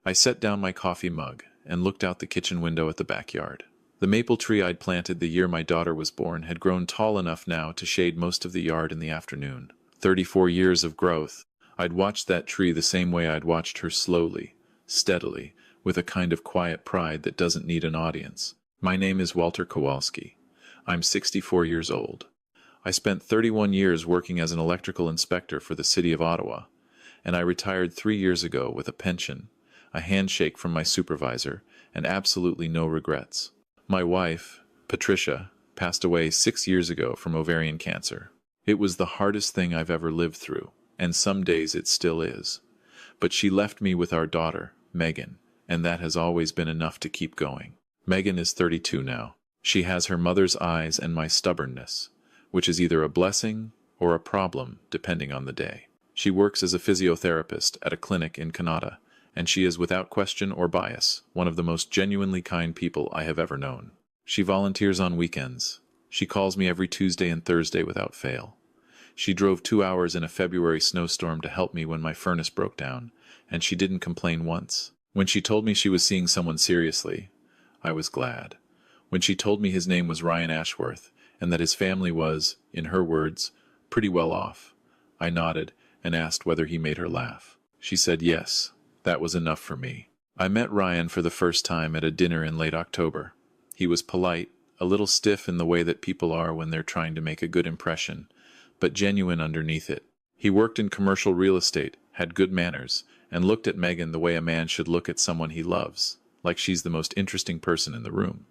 I set down my coffee mug and looked out the kitchen window at the backyard. The maple tree I'd planted the year my daughter was born had grown tall enough now to shade most of the yard in the afternoon. 34 years of growth. I'd watched that tree the same way I'd watched her, slowly, steadily, with a kind of quiet pride that doesn't need an audience. My name is Walter Kowalski. I'm 64 years old. I spent 31 years working as an electrical inspector for the city of Ottawa, and I retired 3 years ago with a pension, a handshake from my supervisor, and absolutely no regrets. My wife, Patricia, passed away 6 years ago from ovarian cancer. It was the hardest thing I've ever lived through, and some days it still is. But she left me with our daughter, Megan, and that has always been enough to keep going. Megan is 32 now. She has her mother's eyes and my stubbornness, which is either a blessing or a problem, depending on the day. She works as a physiotherapist at a clinic in Canada, and she is without question or bias one of the most genuinely kind people I have ever known. She volunteers on weekends. She calls me every Tuesday and Thursday without fail. She drove 2 hours in a February snowstorm to help me when my furnace broke down, and she didn't complain once. When she told me she was seeing someone seriously, I was glad. When she told me his name was Ryan Ashworth, and that his family was, in her words, pretty well off, I nodded and asked whether he made her laugh. She said yes. That was enough for me. I met Ryan for the first time at a dinner in late October. He was polite, a little stiff in the way that people are when they're trying to make a good impression, but genuine underneath it. He worked in commercial real estate, had good manners, and looked at Megan the way a man should look at someone he loves, like she's the most interesting person in the room.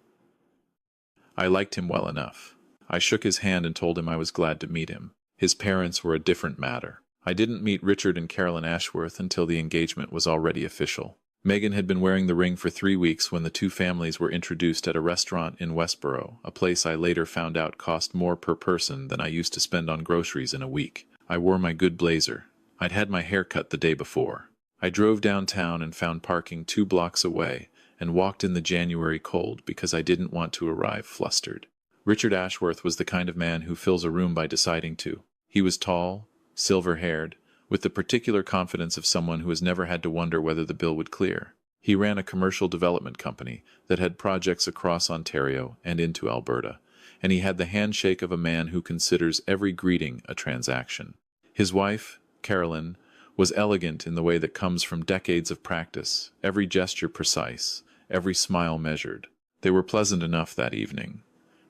I liked him well enough. I shook his hand and told him I was glad to meet him. His parents were a different matter. I didn't meet Richard and Carolyn Ashworth until the engagement was already official. Megan had been wearing the ring for 3 weeks when the two families were introduced at a restaurant in Westboro, a place I later found out cost more per person than I used to spend on groceries in a week. I wore my good blazer. I'd had my hair cut the day before. I drove downtown and found parking 2 blocks away and walked in the January cold because I didn't want to arrive flustered. Richard Ashworth was the kind of man who fills a room by deciding to. He was tall, silver-haired, with the particular confidence of someone who has never had to wonder whether the bill would clear. He ran a commercial development company that had projects across Ontario and into Alberta, and he had the handshake of a man who considers every greeting a transaction. His wife, Carolyn, was elegant in the way that comes from decades of practice, every gesture precise, every smile measured. They were pleasant enough that evening.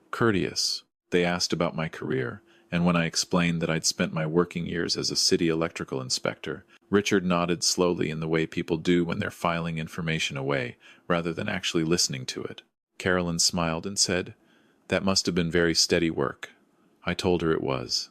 Courteous. They asked about my career, and when I explained that I'd spent my working years as a city electrical inspector, Richard nodded slowly in the way people do when they're filing information away, rather than actually listening to it. Carolyn smiled and said, "That must have been very steady work." I told her it was.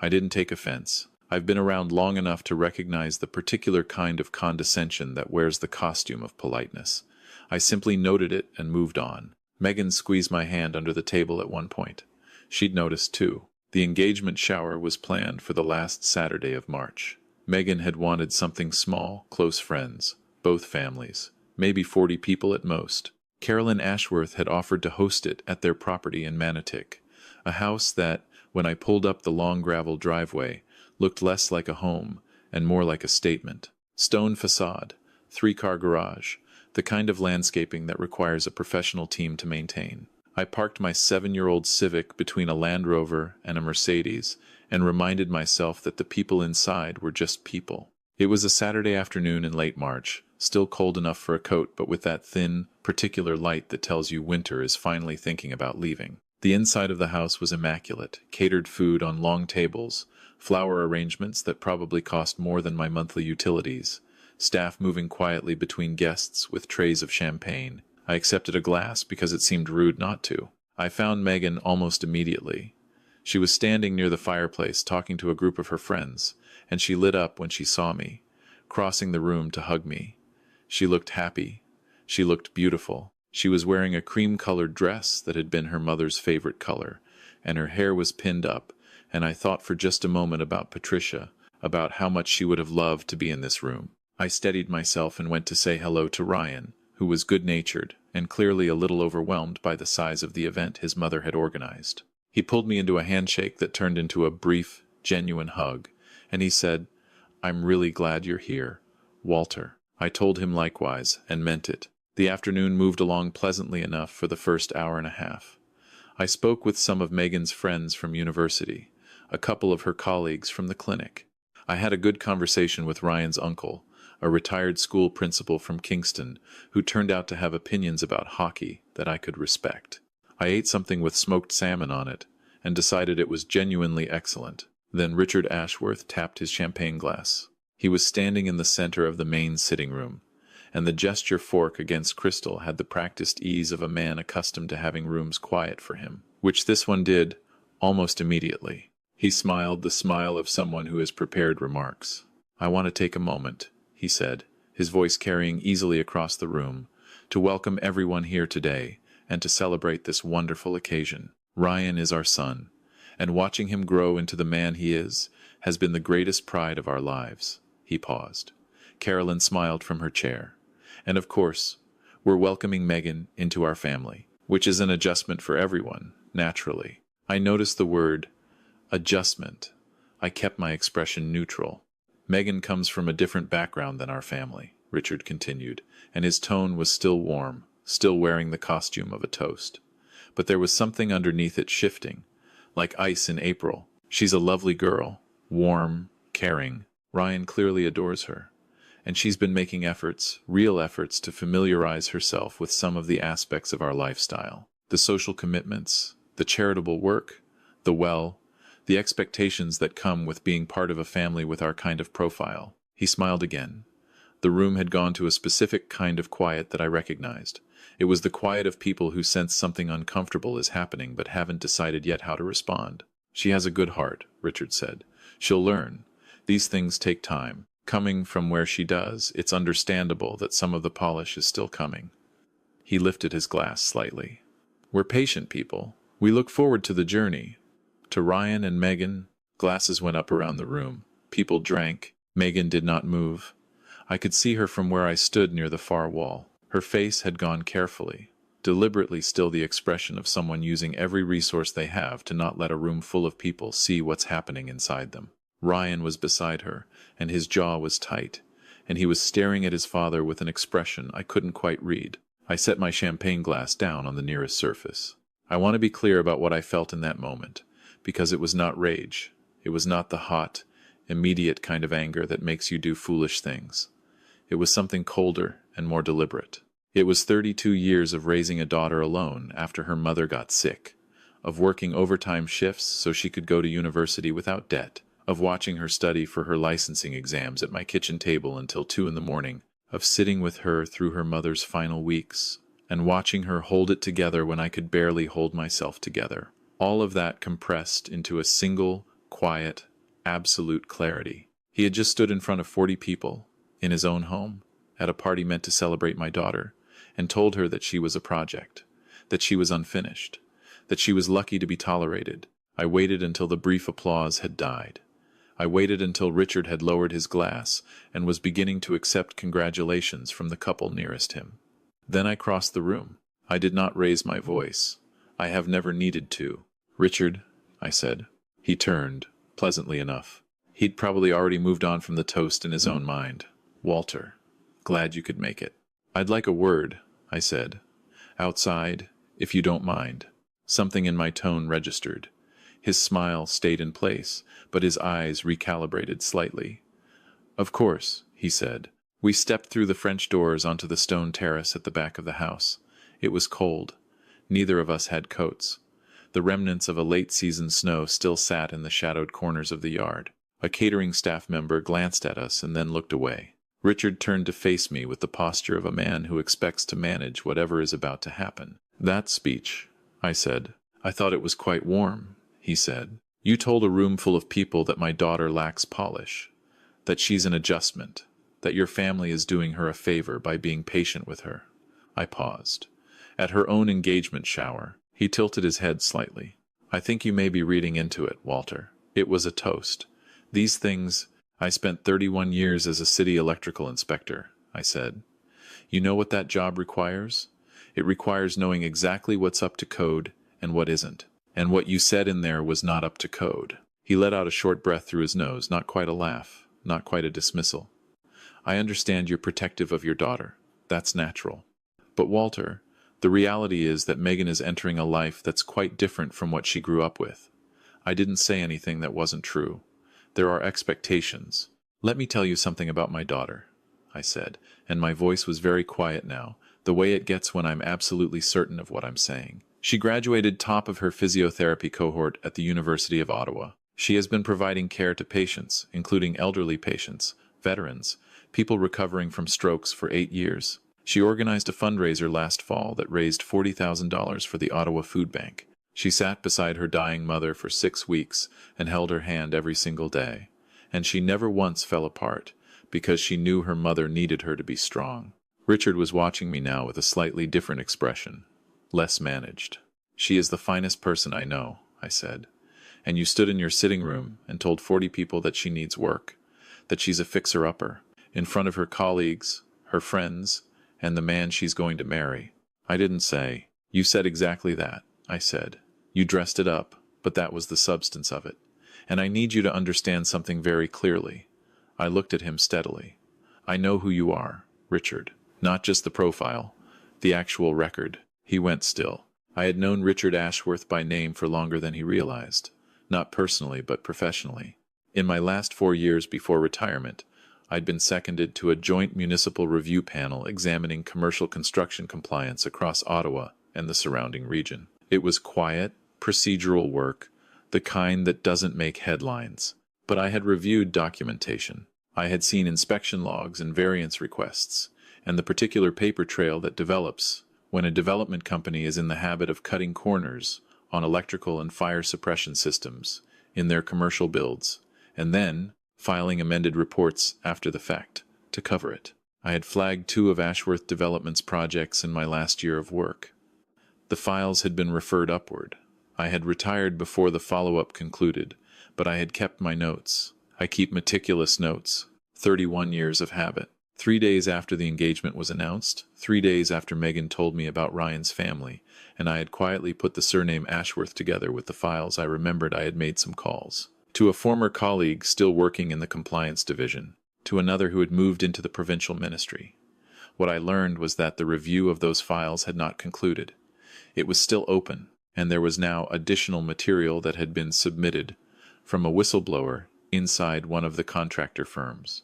I didn't take offense. I've been around long enough to recognize the particular kind of condescension that wears the costume of politeness. I simply noted it and moved on. Megan squeezed my hand under the table at one point. She'd noticed too. The engagement shower was planned for the last Saturday of March. Megan had wanted something small, close friends, both families, maybe 40 people at most. Carolyn Ashworth had offered to host it at their property in Manotick, a house that, when I pulled up the long gravel driveway, looked less like a home and more like a statement. Stone facade, 3-car garage, the kind of landscaping that requires a professional team to maintain. I parked my 7-year-old Civic between a Land Rover and a Mercedes and reminded myself that the people inside were just people. It was a Saturday afternoon in late March, still cold enough for a coat but with that thin, particular light that tells you winter is finally thinking about leaving. The inside of the house was immaculate, catered food on long tables, flower arrangements that probably cost more than my monthly utilities, staff moving quietly between guests with trays of champagne. I accepted a glass because it seemed rude not to. I found Megan almost immediately. She was standing near the fireplace talking to a group of her friends, and she lit up when she saw me, crossing the room to hug me. She looked happy. She looked beautiful. She was wearing a cream-colored dress that had been her mother's favorite color, and her hair was pinned up, and I thought for just a moment about Patricia, about how much she would have loved to be in this room. I steadied myself and went to say hello to Ryan, who was good-natured and clearly a little overwhelmed by the size of the event his mother had organized. He pulled me into a handshake that turned into a brief, genuine hug, and he said, "I'm really glad you're here, Walter." I told him likewise, and meant it. The afternoon moved along pleasantly enough for the first hour and a half. I spoke with some of Megan's friends from university, a couple of her colleagues from the clinic. I had a good conversation with Ryan's uncle, a retired school principal from Kingston, who turned out to have opinions about hockey that I could respect. I ate something with smoked salmon on it, and decided it was genuinely excellent. Then Richard Ashworth tapped his champagne glass. He was standing in the center of the main sitting room, and the gesture fork against crystal had the practiced ease of a man accustomed to having rooms quiet for him, which this one did, almost immediately. He smiled the smile of someone who has prepared remarks. "I want to take a moment," he said, his voice carrying easily across the room, "to welcome everyone here today and to celebrate this wonderful occasion. Ryan is our son, and watching him grow into the man he is has been the greatest pride of our lives." He paused. Carolyn smiled from her chair. "And of course, we're welcoming Megan into our family, which is an adjustment for everyone, naturally." I noticed the word adjustment. I kept my expression neutral. "Megan comes from a different background than our family," Richard continued, and his tone was still warm, still wearing the costume of a toast. But there was something underneath it shifting, like ice in April. "She's a lovely girl, warm, caring. Ryan clearly adores her, and she's been making efforts, real efforts, to familiarize herself with some of the aspects of our lifestyle. The social commitments, the charitable work, the expectations that come with being part of a family with our kind of profile." He smiled again. The room had gone to a specific kind of quiet that I recognized. It was the quiet of people who sense something uncomfortable is happening but haven't decided yet how to respond. "She has a good heart," Richard said. "She'll learn. These things take time. Coming from where she does, it's understandable that some of the polish is still coming." He lifted his glass slightly. "We're patient people. We look forward to the journey." To Ryan and Megan, glasses went up around the room. People drank. Megan did not move. I could see her from where I stood near the far wall. Her face had gone carefully, deliberately still, the expression of someone using every resource they have to not let a room full of people see what's happening inside them. Ryan was beside her, and his jaw was tight, and he was staring at his father with an expression I couldn't quite read. I set my champagne glass down on the nearest surface. I want to be clear about what I felt in that moment, because it was not rage. It was not the hot, immediate kind of anger that makes you do foolish things. It was something colder and more deliberate. It was 32 years of raising a daughter alone after her mother got sick, of working overtime shifts so she could go to university without debt, of watching her study for her licensing exams at my kitchen table until 2 in the morning, of sitting with her through her mother's final weeks, and watching her hold it together when I could barely hold myself together. All of that compressed into a single, quiet, absolute clarity. He had just stood in front of 40 people, in his own home, at a party meant to celebrate my daughter, and told her that she was a project, that she was unfinished, that she was lucky to be tolerated. I waited until the brief applause had died. I waited until Richard had lowered his glass and was beginning to accept congratulations from the couple nearest him. Then I crossed the room. I did not raise my voice. I have never needed to. "Richard," I said. He turned, pleasantly enough. He'd probably already moved on from the toast in his own mind. "Walter, glad you could make it." "I'd like a word," I said. "Outside, if you don't mind." Something in my tone registered. His smile stayed in place, but his eyes recalibrated slightly. "Of course," he said. We stepped through the French doors onto the stone terrace at the back of the house. It was cold. Neither of us had coats. The remnants of a late-season snow still sat in the shadowed corners of the yard. A catering staff member glanced at us and then looked away. Richard turned to face me with the posture of a man who expects to manage whatever is about to happen. "That speech," I said. "I thought it was quite warm," he said. "You told a room full of people that my daughter lacks polish, that she's an adjustment, that your family is doing her a favor by being patient with her." I paused. "At her own engagement shower." He tilted his head slightly. "I think you may be reading into it, Walter. It was a toast. These things—" "I spent 31 years as a city electrical inspector," I said. "You know what that job requires? It requires knowing exactly what's up to code and what isn't. And what you said in there was not up to code." He let out a short breath through his nose, not quite a laugh, not quite a dismissal. I understand you're protective of your daughter. That's natural. But Walter, the reality is that Megan is entering a life that's quite different from what she grew up with. I didn't say anything that wasn't true. There are expectations. Let me tell you something about my daughter, I said, and my voice was very quiet now, the way it gets when I'm absolutely certain of what I'm saying. She graduated top of her physiotherapy cohort at the University of Ottawa. She has been providing care to patients, including elderly patients, veterans, people recovering from strokes for 8 years. She organized a fundraiser last fall that raised $40,000 for the Ottawa Food Bank. She sat beside her dying mother for 6 weeks and held her hand every single day. And she never once fell apart, because she knew her mother needed her to be strong. Richard was watching me now with a slightly different expression, less managed. She is the finest person I know, I said. And you stood in your sitting room and told 40 people that she needs work, that she's a fixer-upper, in front of her colleagues, her friends, and the man she's going to marry. I didn't say. You said exactly that, I said. You dressed it up, but that was the substance of it. And I need you to understand something very clearly. I looked at him steadily. I know who you are, Richard. Not just the profile, the actual record. He went still. I had known Richard Ashworth by name for longer than he realized. Not personally, but professionally. In my last 4 years before retirement, I'd been seconded to a joint municipal review panel examining commercial construction compliance across Ottawa and the surrounding region. It was quiet, procedural work, the kind that doesn't make headlines. But I had reviewed documentation. I had seen inspection logs and variance requests, and the particular paper trail that develops when a development company is in the habit of cutting corners on electrical and fire suppression systems in their commercial builds, and then filing amended reports after the fact to cover it. I had flagged 2 of Ashworth Development's projects in my last year of work. The files had been referred upward. I had retired before the follow-up concluded, but I had kept my notes. I keep meticulous notes. 31 years of habit. 3 days after the engagement was announced, 3 days after Megan told me about Ryan's family, and I had quietly put the surname Ashworth together with the files, I remembered I had made some calls. To a former colleague still working in the compliance division, to another who had moved into the provincial ministry. What I learned was that the review of those files had not concluded. It was still open, and there was now additional material that had been submitted from a whistleblower inside one of the contractor firms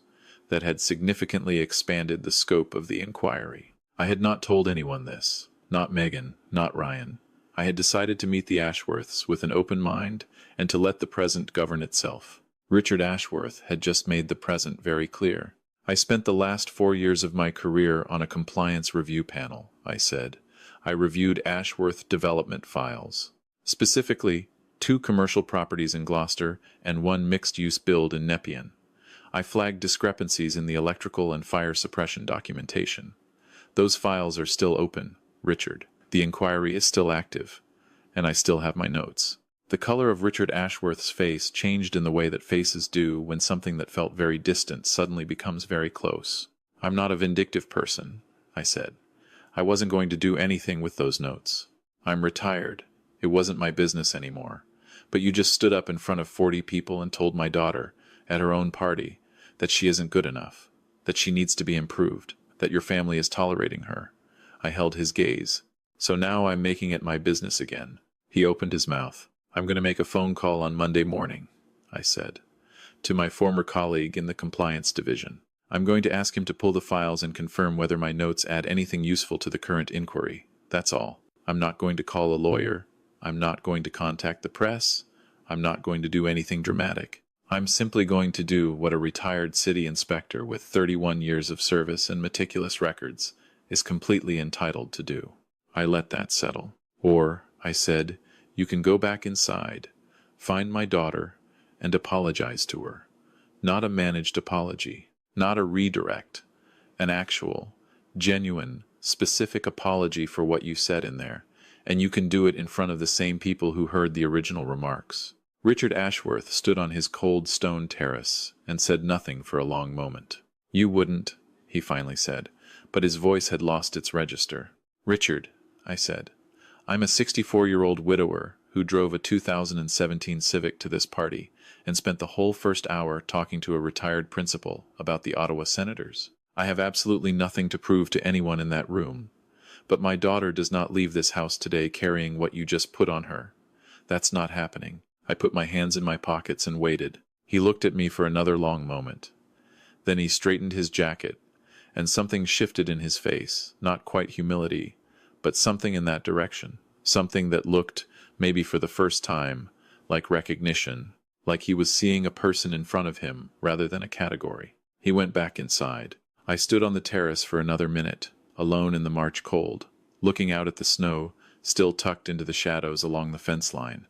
that had significantly expanded the scope of the inquiry. I had not told anyone this, not Megan, not Ryan. I had decided to meet the Ashworths with an open mind and to let the present govern itself. Richard Ashworth had just made the present very clear. I spent the last 4 years of my career on a compliance review panel, I said. I reviewed Ashworth development files. Specifically, 2 commercial properties in Gloucester and 1 mixed-use build in Nepean. I flagged discrepancies in the electrical and fire suppression documentation. Those files are still open, Richard. The inquiry is still active, and I still have my notes. The color of Richard Ashworth's face changed in the way that faces do when something that felt very distant suddenly becomes very close. I'm not a vindictive person, I said. I wasn't going to do anything with those notes. I'm retired. It wasn't my business anymore. But you just stood up in front of 40 people and told my daughter, at her own party, that she isn't good enough, that she needs to be improved, that your family is tolerating her. I held his gaze. So now I'm making it my business again. He opened his mouth. I'm going to make a phone call on Monday morning, I said, to my former colleague in the compliance division. I'm going to ask him to pull the files and confirm whether my notes add anything useful to the current inquiry. That's all. I'm not going to call a lawyer. I'm not going to contact the press. I'm not going to do anything dramatic. I'm simply going to do what a retired city inspector with 31 years of service and meticulous records is completely entitled to do. I let that settle. Or, I said, you can go back inside, find my daughter, and apologize to her. Not a managed apology, not a redirect, an actual, genuine, specific apology for what you said in there, and you can do it in front of the same people who heard the original remarks. Richard Ashworth stood on his cold stone terrace and said nothing for a long moment. You wouldn't, he finally said, but his voice had lost its register. Richard, I said, I'm a 64-year-old widower who drove a 2017 Civic to this party and spent the whole first hour talking to a retired principal about the Ottawa Senators. I have absolutely nothing to prove to anyone in that room. But my daughter does not leave this house today carrying what you just put on her. That's not happening. I put my hands in my pockets and waited. He looked at me for another long moment. Then he straightened his jacket, and something shifted in his face, not quite humility, but something in that direction. Something that looked, maybe for the first time, like recognition, like he was seeing a person in front of him rather than a category. He went back inside. I stood on the terrace for another minute, alone in the March cold, looking out at the snow, still tucked into the shadows along the fence line.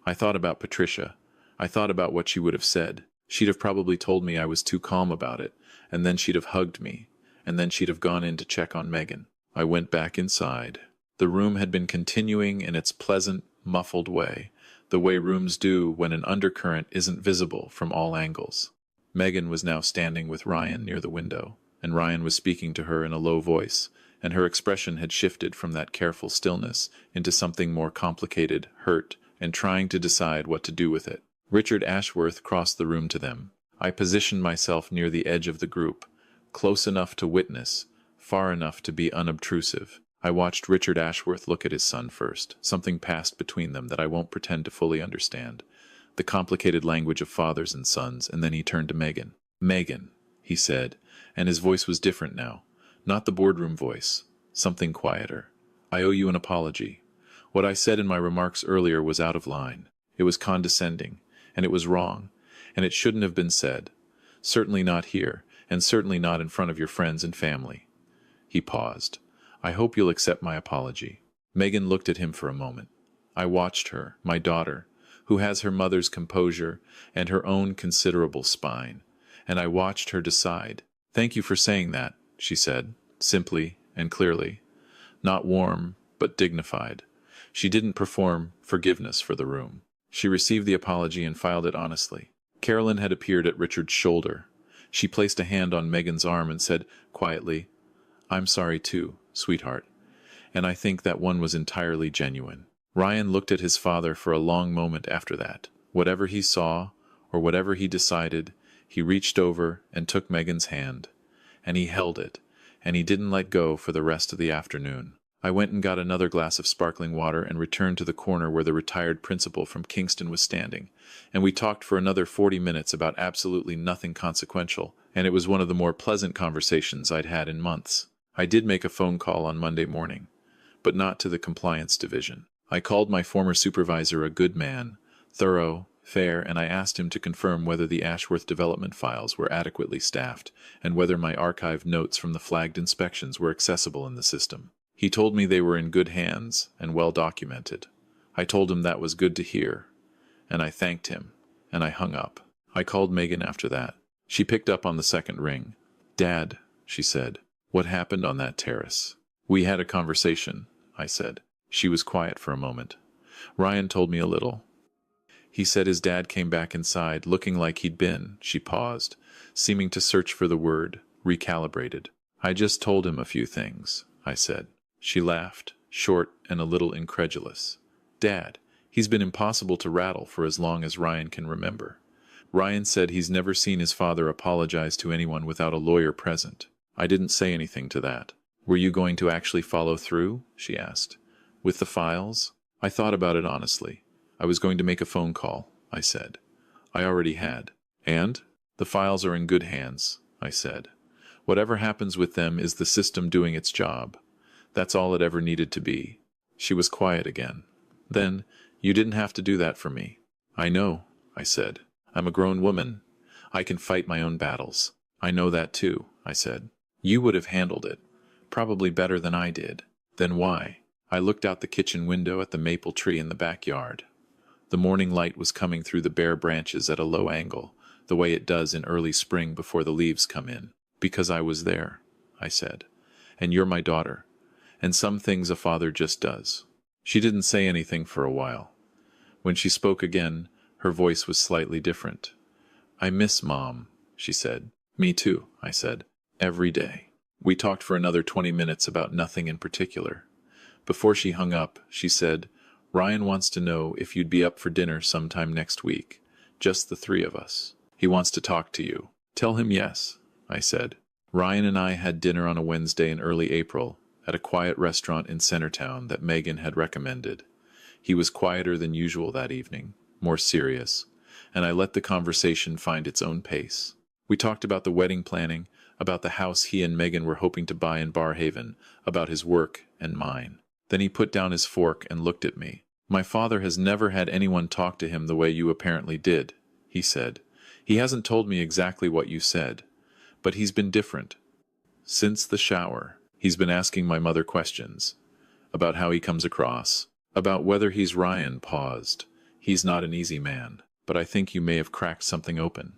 I thought about Patricia. I thought about what she would have said. She'd have probably told me I was too calm about it, and then she'd have hugged me, and then she'd have gone in to check on Megan. I went back inside. The room had been continuing in its pleasant, muffled way, the way rooms do when an undercurrent isn't visible from all angles. Megan was now standing with Ryan near the window, and Ryan was speaking to her in a low voice, and her expression had shifted from that careful stillness into something more complicated, hurt, and trying to decide what to do with it. Richard Ashworth crossed the room to them. I positioned myself near the edge of the group, close enough to witness, far enough to be unobtrusive. I watched Richard Ashworth look at his son first. Something passed between them that I won't pretend to fully understand. The complicated language of fathers and sons, and then he turned to Megan. "Megan," he said, and his voice was different now. Not the boardroom voice, something quieter. "I owe you an apology. What I said in my remarks earlier was out of line. It was condescending, and it was wrong, and it shouldn't have been said. Certainly not here, and certainly not in front of your friends and family." He paused. "I hope you'll accept my apology." Megan looked at him for a moment. I watched her, my daughter, who has her mother's composure and her own considerable spine, and I watched her decide. "Thank you for saying that," she said, simply and clearly. Not warm, but dignified. She didn't perform forgiveness for the room. She received the apology and filed it honestly. Carolyn had appeared at Richard's shoulder. She placed a hand on Megan's arm and said quietly, "I'm sorry too, sweetheart." And I think that one was entirely genuine. Ryan looked at his father for a long moment after that. Whatever he saw, or whatever he decided, he reached over and took Megan's hand. And he held it, and he didn't let go for the rest of the afternoon. I went and got another glass of sparkling water and returned to the corner where the retired principal from Kingston was standing, and we talked for another 40 minutes about absolutely nothing consequential, and it was one of the more pleasant conversations I'd had in months. I did make a phone call on Monday morning, but not to the compliance division. I called my former supervisor a good man, thorough, fair, and I asked him to confirm whether the Ashworth development files were adequately staffed and whether my archived notes from the flagged inspections were accessible in the system. He told me they were in good hands and well documented. I told him that was good to hear, and I thanked him, and I hung up. I called Megan after that. She picked up on the second ring. "Dad," she said, "what happened on that terrace?" "We had a conversation," I said. She was quiet for a moment. "Ryan told me a little. He said his dad came back inside looking like he'd been," she paused, seeming to search for the word, recalibrated. "I just told him a few things," I said. She laughed, short and a little incredulous. "Dad, he's been impossible to rattle for as long as Ryan can remember. Ryan said he's never seen his father apologize to anyone without a lawyer present. I didn't say anything to that." "Were you going to actually follow through?" she asked. "With the files?" I thought about it honestly. I was going to make a phone call, I said. I already had. "And? The files are in good hands," I said. "Whatever happens with them is the system doing its job. That's all it ever needed to be." She was quiet again. "Then, you didn't have to do that for me." "I know," I said. "I'm a grown woman. I can fight my own battles." "I know that too," I said. "You would have handled it. Probably better than I did." "Then why?" I looked out the kitchen window at the maple tree in the backyard. The morning light was coming through the bare branches at a low angle, the way it does in early spring before the leaves come in. "Because I was there," I said. "And you're my daughter. And some things a father just does." She didn't say anything for a while. When she spoke again, her voice was slightly different. "I miss Mom," she said. "Me too," I said. "Every day." We talked for another 20 minutes about nothing in particular. Before she hung up, she said, Ryan wants to know if you'd be up for dinner sometime next week. Just the three of us. He wants to talk to you. Tell him yes, I said. Ryan and I had dinner on a Wednesday in early April at a quiet restaurant in Centertown that Megan had recommended. He was quieter than usual that evening, more serious, and I let the conversation find its own pace. We talked about the wedding planning, about the house he and Megan were hoping to buy in Barhaven, about his work and mine. Then he put down his fork and looked at me. My father has never had anyone talk to him the way you apparently did, he said. He hasn't told me exactly what you said, but he's been different. Since the shower, he's been asking my mother questions about how he comes across, about whether he's Ryan. Paused. He's not an easy man, but I think you may have cracked something open.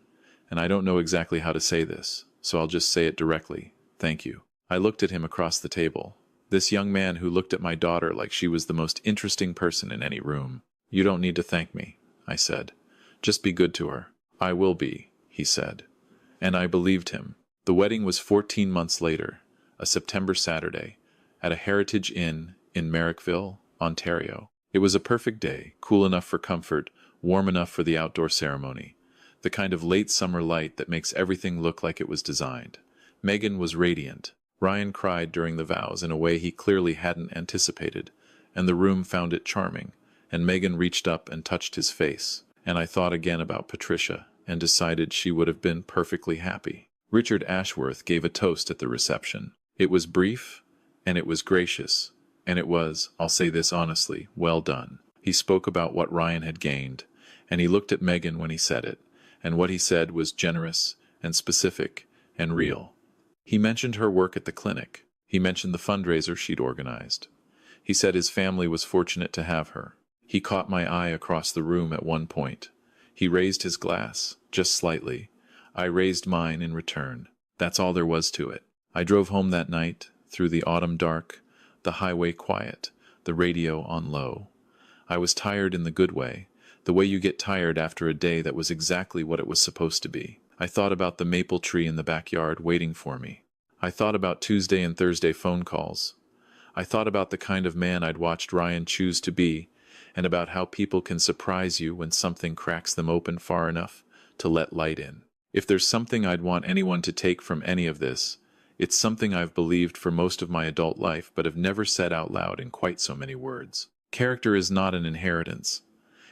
And I don't know exactly how to say this, so I'll just say it directly. Thank you. I looked at him across the table. This young man who looked at my daughter like she was the most interesting person in any room. You don't need to thank me, I said. Just be good to her. I will be, he said. And I believed him. The wedding was 14 months later, a September Saturday, at a Heritage Inn in Merrickville, Ontario. It was a perfect day, cool enough for comfort, warm enough for the outdoor ceremony. The kind of late summer light that makes everything look like it was designed. Megan was radiant. Ryan cried during the vows in a way he clearly hadn't anticipated, and the room found it charming, and Megan reached up and touched his face, and I thought again about Patricia, and decided she would have been perfectly happy. Richard Ashworth gave a toast at the reception. It was brief, and it was gracious, and it was, I'll say this honestly, well done. He spoke about what Ryan had gained, and he looked at Megan when he said it, and what he said was generous and specific and real. He mentioned her work at the clinic. He mentioned the fundraiser she'd organized. He said his family was fortunate to have her. He caught my eye across the room at one point. He raised his glass, just slightly. I raised mine in return. That's all there was to it. I drove home that night, through the autumn dark, the highway quiet, the radio on low. I was tired in the good way, the way you get tired after a day that was exactly what it was supposed to be. I thought about the maple tree in the backyard waiting for me. I thought about Tuesday and Thursday phone calls. I thought about the kind of man I'd watched Ryan choose to be, and about how people can surprise you when something cracks them open far enough to let light in. If there's something I'd want anyone to take from any of this, it's something I've believed for most of my adult life but have never said out loud in quite so many words. Character is not an inheritance.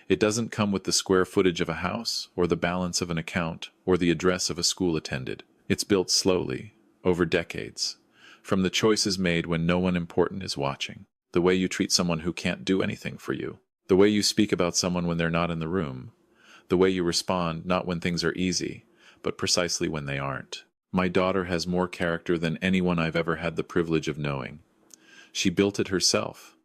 It doesn't come with the square footage of a house, or the balance of an account, or the address of a school attended. It's built slowly, over decades, from the choices made when no one important is watching, the way you treat someone who can't do anything for you, the way you speak about someone when they're not in the room, the way you respond not when things are easy, but precisely when they aren't. My daughter has more character than anyone I've ever had the privilege of knowing. She built it herself.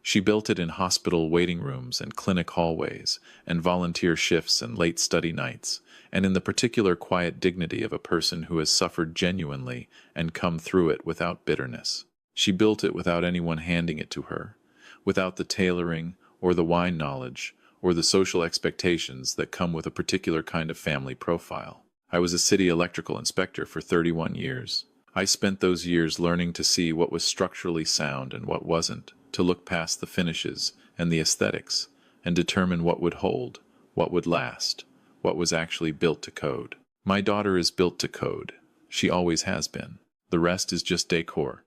She built it in hospital waiting rooms and clinic hallways, and volunteer shifts and late study nights, and in the particular quiet dignity of a person who has suffered genuinely and come through it without bitterness. She built it without anyone handing it to her, without the tailoring or the wine knowledge or the social expectations that come with a particular kind of family profile. I was a city electrical inspector for 31 years. I spent those years learning to see what was structurally sound and what wasn't, to look past the finishes and the aesthetics, and determine what would hold, what would last, what was actually built to code. My daughter is built to code. She always has been. The rest is just decor.